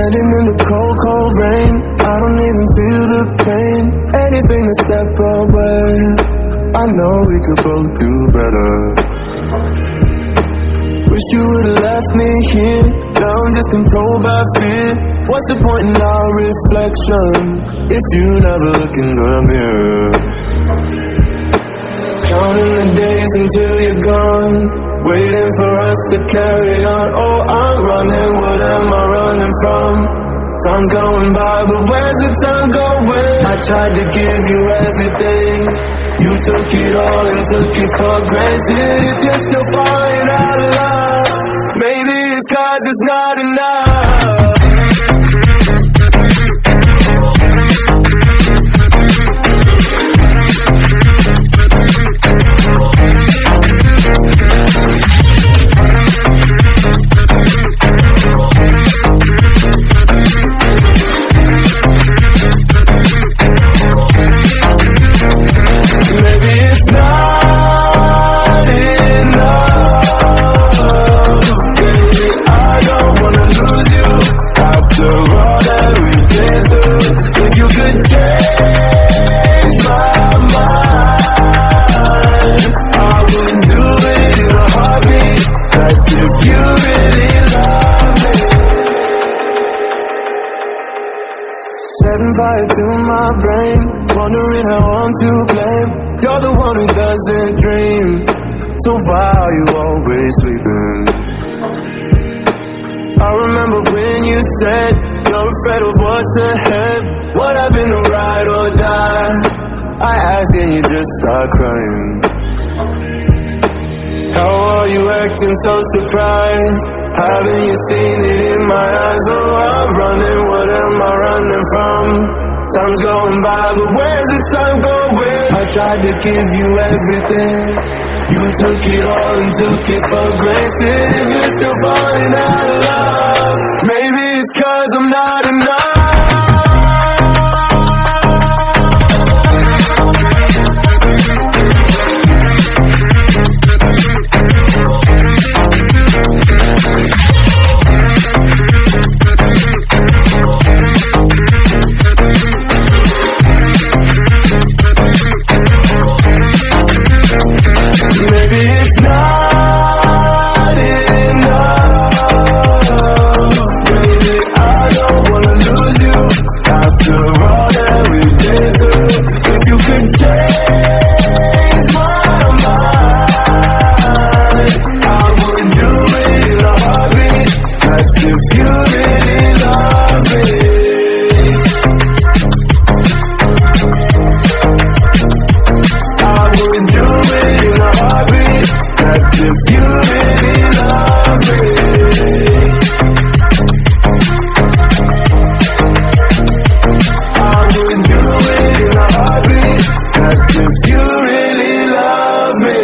Standing in the cold, cold rain, I don't even feel the pain. Anything to step away, I know we could both do better. Wish you would've left me here, now I'm just controlled by fear. What's the point in our reflection, if you never look in the mirror? Counting the days until you're gone, waiting for us to carry on. Oh, I'm running, what am I running from? Time's going by, but where's the time going? I tried to give you everything, you took it all and took it for granted. If you're still falling out of love, maybe it's 'cause it's not enough. Setting fire to my brain, wondering how I'm to blame. You're the one who doesn't dream, so why are you always sleeping? I remember when you said you're afraid of what's ahead. Would I been the ride or die? I asked and you just start crying. How are you acting so surprised? Haven't you seen it in my eyes? Oh, I'm running, what am I running from? Time's going by, but where's the time going? I tried to give you everything, you took it all and took it for granted. If you're still falling out of love, maybe it's 'cause I'm not enough. Maybe it's not enough. Baby, I don't wanna lose you after all that we've been through. If you could change my mind, I would do it in a heartbeat. That's if you really love me. That's if you really love me. I would do it in a heartbeat. That's if you really love me.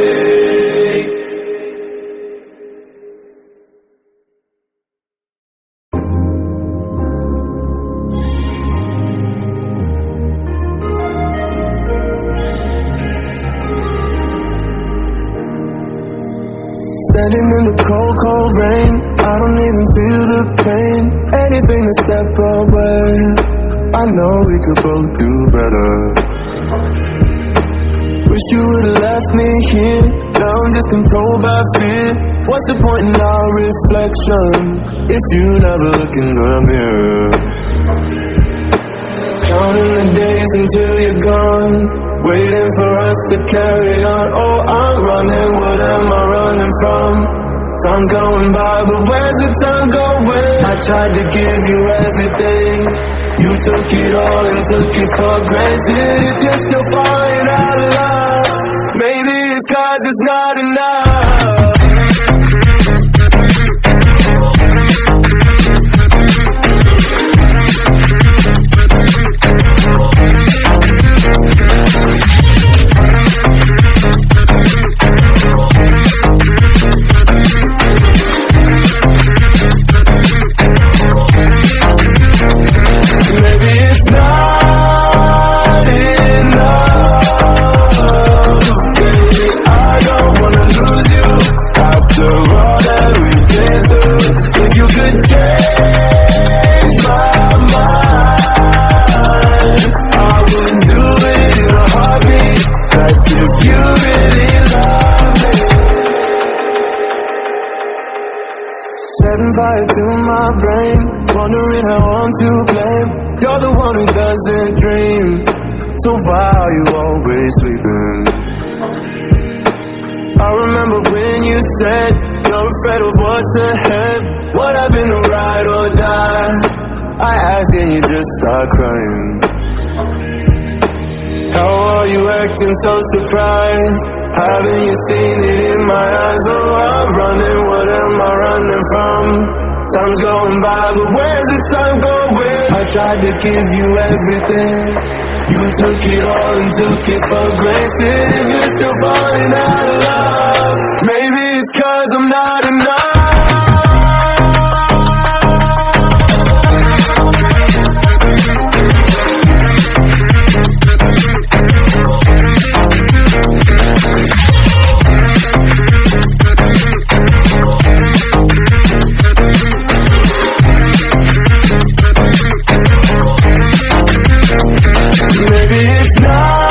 Standing in the cold, cold rain, I don't even feel the pain. Anything to step away, I know we could both do better. Wish you would've left me here, now I'm just controlled by fear. What's the point in our reflection, if you never look in the mirror? Counting the days until you're gone, waiting for us to carry on. Oh, I'm running, what am I running from? Time's going by, but where's the time going? I tried to give you everything, you took it all and took it for granted. If you're still falling out of love, maybe it's 'cause it's not enough. Maybe it's not enough. Baby, I don't wanna lose one who doesn't dream. So why are you always sleeping? I remember when you said you're afraid of what's ahead. What happened to ride or die? I asked and you just start crying. How are you acting so surprised? Haven't you seen it in my eyes? Oh, I'm running, what am I running from? Time's going by, but where's the time going? I tried to give you everything. You took it all and took it for granted. If you're still falling out of love, maybe it's 'cause I'm not enough. Maybe it's not